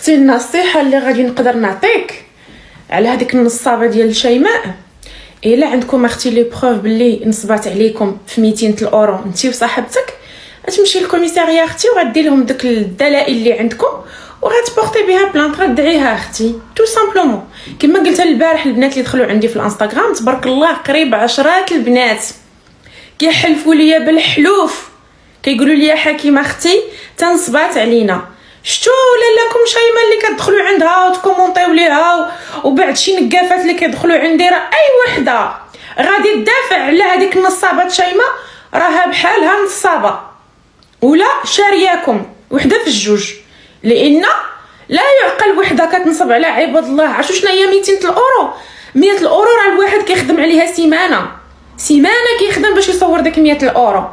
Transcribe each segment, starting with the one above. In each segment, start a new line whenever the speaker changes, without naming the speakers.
اختي النصيحه اللي غادي نقدر نعطيك على هذيك النصابه ديال شيماء، الا عندكم اختي لي بروف باللي نصبات عليكم في 200 الاورو انت وصاحبتك، غتمشي للكوميساريه اختي وغدير لهم داك الدلائل اللي عندكم وغتبورتي بها بلانط، غدعيها اختي تو سامبلومون. كما قلت البارح البنات اللي دخلوا عندي في الانستغرام تبارك الله قريب عشرات البنات كيحلفوا ليا بالحلوف، كيقولوا لي حكيمه اختي تنصبات علينا. شتو لكم شيماء اللي كتدخلوا عندها وتكومونطيو ليها، وبعد شي نقافات اللي كيدخلوا عندي، راه اي وحده غادي تدافع على هذيك النصابات شيماء راها بحالها نصابه ولا شارياكم وحده في الجوج، لان لا يعقل وحده كتنصب على عباد الله. عرفتوا شنو هي 200 الاورو؟ 100 الاورو راه الواحد كيخدم عليها سيمانه كيخدم باش يصور داك 100 الاورو.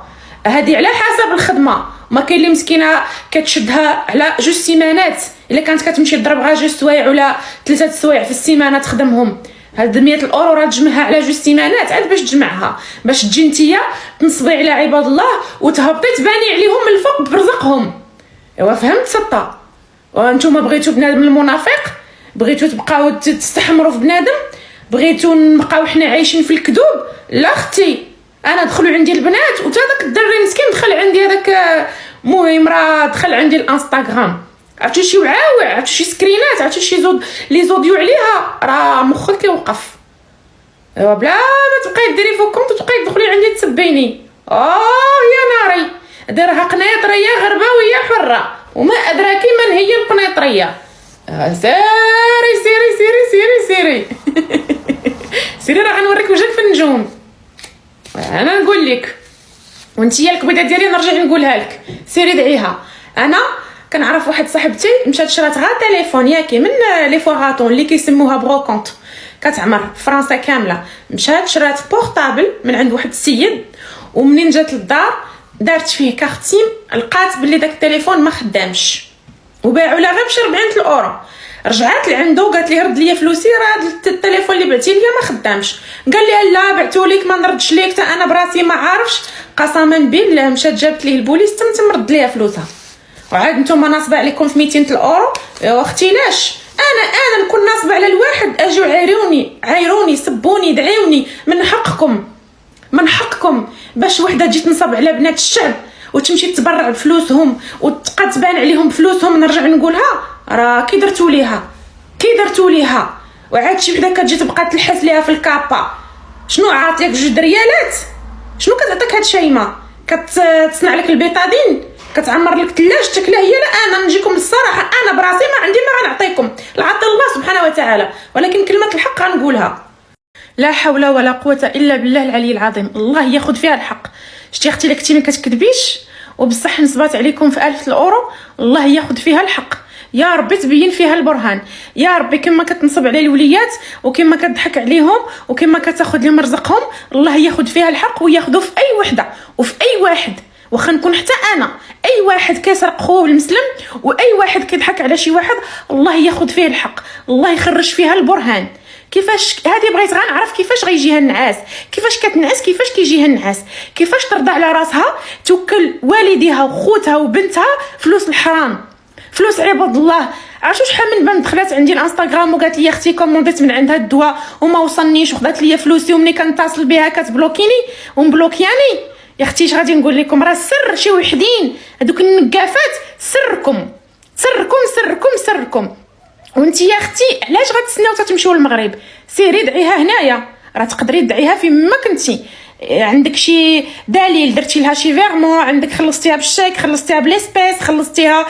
هذه على حسب الخدمه، ما كاين اللي مسكينه كتشدها على جوج سيمانات، الا كانت كتمشي تضرب غير جوج سوايع ولا 3 سوايع في السيمانه تخدمهم. هاد 100 الاورو راه تجمعها على جوج سيمانات، عاد باش تجمعها باش تجي نتيا تنصبي على عباد الله وتهبطي تباني عليهم من الفوق برزقهم. ايوا فهمت سطا؟ وانتم بغيتوا بنادم المنافق، بغيتوا تبقاو تستحمروا في بنادم، بغيتوا نبقاو حنا عايشين في الكذوب. لا اختي، انا دخلوا عندي البنات وتا داك الدري مسكين دخل عندي هذاك، المهم راه دخل عندي الانستغرام، عرفتي شي وعاوع، عرفتي شي سكرينات، عرفتي شي لي زوديو عليها، راه مخك كيوقف. ايوا بلا ما تبقاي ديري فوقكم تبقاي تدخلي عندي تسبيني. يا ناري ديرها قنيطريه غرباويه حره، وما ادراكي من هي القنيطريه. سيري سيري سيري سيري سيري سيري راه غنوريك وجهك في النجوم. انا نقول لك وانتي الكبيده ديالي نرجع نقولها لك، سيري دعيها. انا كنعرف واحد صاحبتي مشات شرات غير تليفون ياكي من لي فوغاتون اللي كيسموها بروكونت، كتعمر فرنسا كامله. مشات شرات بورطابل من عند واحد السيد، ومنين جات للدار دارت فيه كارتيم، لقات باللي داك التليفون ما خدامش وباعوا لها غير ب 40 الاورو. رجعت لعندو قالت لي رد لي فلوسي، راه التليفون اللي بعتي ليا ما خدامش. قال لي لا بعتو ليك ما نردش ليك، حتى انا براسي ما عارفش. قسما بالله مشات جابت ليه البوليس تم رد ليها فلوسها. وعاد نتوما ناصبه عليكم في 200 الاورو. يا اختي لاش انا نكون ناصبه على الواحد، اجيو عايروني سبوني دعيوني، من حقكم باش وحده تجي تنصب على بنات الشعب وتمشي تبرع بفلوسهم وتبقى تبان عليهم بفلوسهم. نرجع نقولها راه كي درتو ليها. وعاد شي وحده كتجي تبقى تلحس ليها في الكابا. شنو عاطيك 2 ريالات؟ شنو كتعطيك هاد شيماء؟ كتصنع لك البيطادين، كتعمر لك ثلاجتك. لا هي لا، انا نجيكم للصراحه، انا براسي ما عندي ما غنعطيكم، العطي الله سبحانه وتعالى، ولكن كلمه الحق غنقولها. لا حول ولا قوه الا بالله العلي العظيم، الله ياخذ فيها الحق. شتي اختي لك ما كتكذبيش، وبصح نصبات عليكم في 1000 الاورو، الله ياخذ فيها الحق. يا ربي تبين فيها البرهان، يا ربي كما كتنصب على الوليات وكما كتضحك عليهم وكما كتاخذ لهم رزقهم، الله ياخذ فيها الحق وياخذوا في اي وحده وفي اي واحد. واخا نكون حتى انا، اي واحد كيسرق خوه المسلم واي واحد كيضحك على شي واحد، الله ياخذ فيه الحق، الله يخرج فيها البرهان. كيفاش هذه بغيت غنعرف كيفاش غيجيها النعاس، كيفاش كتنعس، كيفاش كيجيها النعاس، كيفاش ترضى على راسها توكل والديها وخوتها وبنتها فلوس الحرام، فلوس عباد الله. عرفتوا شحال من بنت دخلت عندي الانستغرام وقالت لي اختي كومونديت من عندها الدواء وما وصلنيش وخدات لي فلوسي، ومني كنتصل بها كتبلوكيني ومبلوكياني. يا اختي اش غادي نقول لكم، راه السر شي وحدين هذوك النقافات، سركم. وانت يا اختي علاش غتسناو تتمشيو للمغرب؟ سيري دعيها هنايا، راه تقدري تدعيها فين ما كنتي. عندك شي دليل درتي لها شي فيرمون، عندك خلصتيها بالشيك، خلصتيها بليسبيس، خلصتيها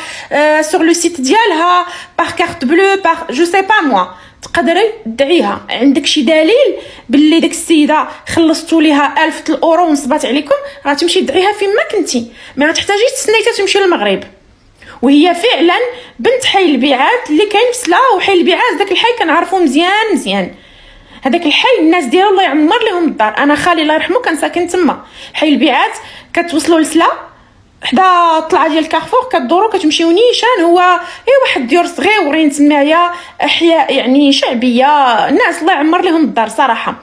سور لو سيت ديالها باغ كارت بلو باغ جو سي با موا، تقدري تدعيها. عندك شي دليل باللي ديك السيده خلصتوا ليها 1000 الاورو ونصبات عليكم، غتمشي تدعيها فين ما كنتي، ما غتحتاجيش تسناي تمشي للمغرب. وهي فعلا بنت حي البيعات اللي كاين في سلا، وحي البيعات داك الحي كنعرفو مزيان. هذاك الحي الناس ديالو الله يعمر لهم الدار. انا خالي الله يرحمه كان ساكن تما حي البيعات، كتوصلوا لسلا حدا الطلعه ديال الكارفور، كدوروا كتمشيو نيشان، هو واحد ديور صغيورين تمايا، احياء يعني شعبيه، الناس الله يعمر لهم الدار صراحه.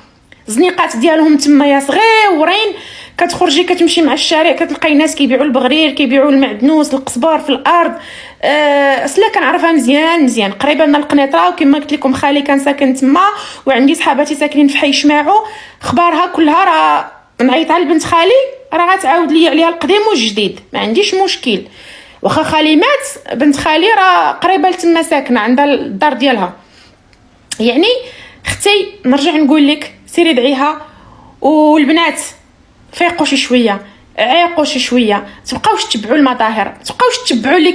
زنيقات ديالهم تمايا صغيورين، كتخرجي كتمشي مع الشارع كتلقاي ناس كيبيعوا البغرير، كيبيعوا المعدنوس، القزبر في الارض. اصلا كنعرفها مزيان قريبه من القنيطره، وكما قلت لكم خالي كان ساكن تما، وعندي صحاباتي ساكنين في حي شماعو. اخبارها كلها راه نعيطها لبنت خالي راه غتعاود لي عليها القديم والجديد، ما عنديش مشكل. واخا خالي مات، بنت خالي راه قريبه لتما ساكنه، عندها الدار ديالها. يعني اختي نرجع نقول لك سيري دعيها، والبنات فيقوا شي شويه، عيقوا شي شويه، تبقاوش تتبعوا المظاهر، تبقاوش تتبعوا اللي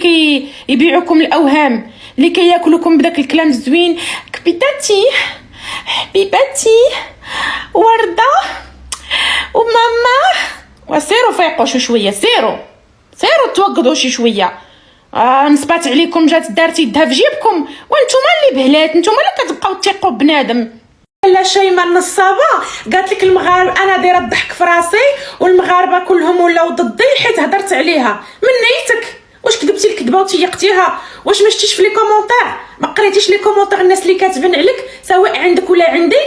كيبيعوكم الاوهام، اللي كياكلوكم بداك الكلام الزوين، كبيتاتي حبيباتي ورده وماما. وسيروا فيقوا شي شويه، سيروا توقدوا شي شويه. نصبات عليكم جات دارتي يدها في جيبكم، وانتوما اللي بهلات، نتوما اللي كتبقاو تيقوا بنادم. لا شيماء النصابه قالت لك المغاربه انا دايره الضحك في راسي والمغاربه كلهم ولاو ضدي حيت هضرت عليها. من نيتك واش كذبتي الكذبه وتيقتيها؟ واش ما شتيش في لي كومونتير؟ ما قريتيش لي كومونتير الناس اللي كاتبين عليك سواء عندك ولا عندي؟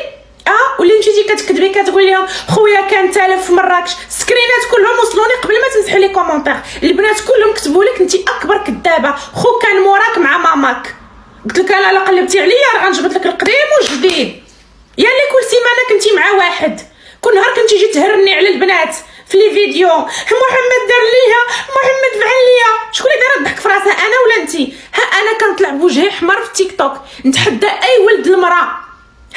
واللي مشيتي كتكذبي كتقول لهم خويا كان تالف في مراكش، سكرينات كلهم وصلوني قبل ما تمسحوا لي كومونتير. البنات كلهم كتبوا لك انت اكبر كذابه، خو كان موراك مع ماماك. قلت لك انا لا قلبتي عليا راه غنجبد لك القديم والجديد. يا اللي كل سيمانه كنتي مع واحد، كل نهار كنتي جيت تهرني على البنات في لي فيديو، محمد دار ليها، محمد فعل ليا. شكون اللي دايره الضحك في راسها، انا ولا انتي؟ انا كنطلع بوجهي حمر في التيك توك، نتحدى اي ولد المراه،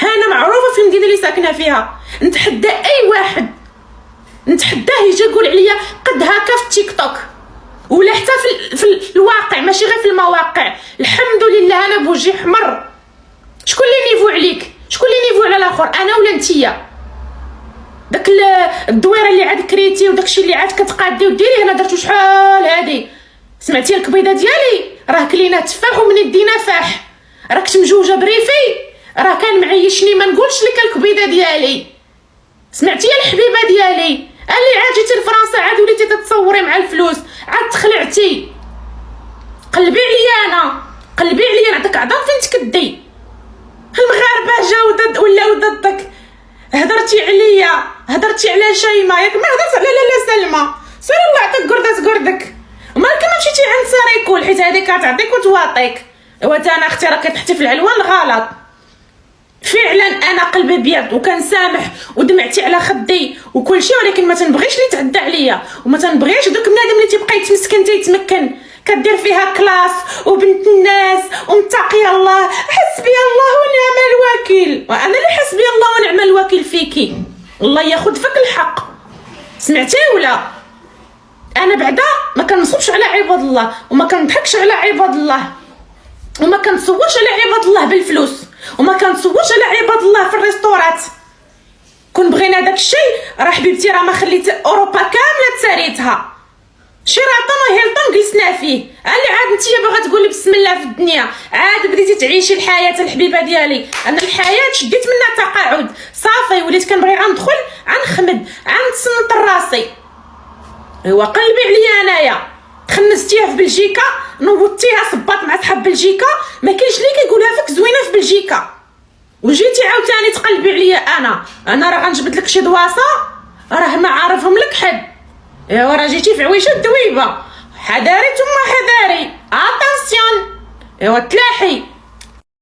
انا معروفه في المدينه اللي ساكنه فيها، نتحدى اي واحد، نتحداه يجي يقول عليا قد هكا في التيك توك ولا حتى في الواقع، ماشي غير في المواقع. الحمد لله انا بوجهي حمر. شكون اللي نيفو عليك؟ شكون اللي نيفو على الاخر، انا ولا نتيا؟ داك الدويره اللي عاد كريتي وداكشي اللي عاد كتقادي وديري هنا درتو شحال هادي. سمعتي الكبيضه ديالي راه كلينا تفاح ومن يدينا فاح، راك مجوجه بريفي، راه كان معيشني ما نقولش لك الكبيضه ديالي. سمعتي الحبيبه ديالي اللي عاد جيتي لفرنسا عاد وليتي تتصوري مع الفلوس، عاد تخلعتي. قلبي عليا نعطيك عظام فين تكدي. المغاربه جاو ضد ولاو ضدك، هضرتي عليا، هضرتي على شيماء، ياك ما هضرت على لاله سلمى. سير الله يعطيك قردك. مالك ما مشيتي عند ساريكول حيت هذيك كتعطيك وتواطيك. انا اختي راه كتحتي في العلوان غلط. فعلا انا قلبي ابيض وكنسامح ودمعتي على خدي وكل شيء، ولكن ما تنبغيش اللي تعدى عليا، وما تنبغيش دوك بنادم اللي تيبقى يتمسكن تيتمكن، كدير فيها كلاس وبنت الناس ومتقي الله. حسبي الله ونعم الوكيل، وانا اللي حسبي الله ونعم الوكيل فيكي. الله ياخذ فيك الحق، سمعتي ولا؟ انا بعدا ما كنصبش على عباد الله وما كنضحكش على عباد الله وما كنصورش على عباد الله بالفلوس وما كنصورش على عباد الله في الريستورات. كون بغينا داك الشيء راه حبيبتي راه ما خليت اوروبا كامله تساريتها، شيراتون وهيلتون جلسنا فيه. اللي عاد نتيا باغا تقولي بسم الله في الدنيا عاد بديتي تعيشي الحياه الحبيبه ديالي. انا الحياه شديت منها تقاعد صافي، وليت كنبغي غندخل غنخمد غنتصنت راسي. ايوا قلبي عليا انايا، خنستيها في بلجيكا، نوضتيها صبات مع صحاب بلجيكا، ما كاينش اللي كيقولها فيك زوينه في بلجيكا، وجيتي عاوتاني تقلبي عليا. انا راه غنجبد لك شي دواصه راه ما عارفهم لك حد. ايوا راه جيتي في عويشه الدويبه، حذاري ثم حذاري، اتونسيون. ايوا تلاحي